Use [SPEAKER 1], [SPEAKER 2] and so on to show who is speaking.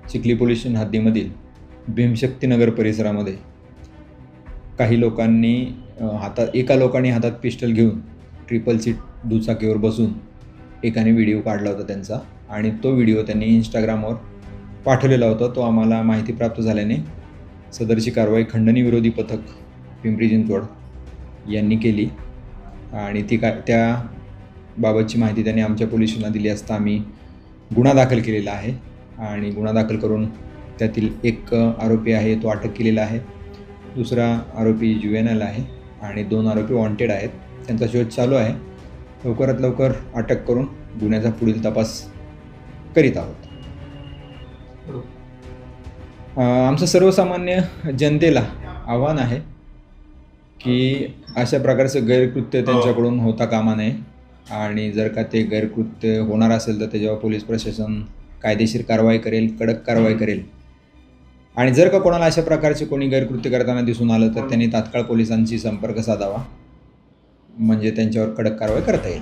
[SPEAKER 1] Chikhli police station हद्दीमधील भीमशक्तीनगर परिसरामध्ये काही लोकांनी एका लोकांनी हातात पिस्टल घेऊन ट्रिपल सीट दुचाकीवर बसून एकाने व्हिडिओ काढला होता त्यांचा आणि तो व्हिडिओ त्यांनी इंस्टाग्रामवर पाठवलेला होता. तो आम्हाला माहिती प्राप्त झाल्याने सदरची कारवाई खंडणी विरोधी पथक पिंपरी चिंचवड यांनी केली आणि त्या बाबतची माहिती त्यांनी आमच्या पोलिसांना दिली असता आम्ही गुन्हा दाखल केलेला आहे आणि गुन्हा दाखल करून त्यातील एक आरोपी आहे तो अटक केलेला आहे, दुसरा आरोपी जुवेनाइल आहे आणि 2 आरोपी वॉन्टेड आहेत. त्यांचा शोध चालू आहे. लवकरात लवकर अटक करून गुन्ह्याचा पुढील तपास करीत आहोत. आमचं सर्वसामान्य जनतेला आव्हान आहे की अशा प्रकारचं गैरकृत्य त्यांच्याकडून होता कामा नये आणि जर का ते गैरकृत्य होणार असेल तर त्याच्यावर पोलीस प्रशासन कायदेशीर कारवाई करेल, कडक कारवाई करेल आणि जर का कोणाला अशा प्रकारचे कोणी गैरकृत्य करताना दिसून आलं तर त्यांनी तात्काळ पोलिसांशी संपर्क साधावा, म्हणजे त्यांच्यावर कडक कारवाई करता येईल.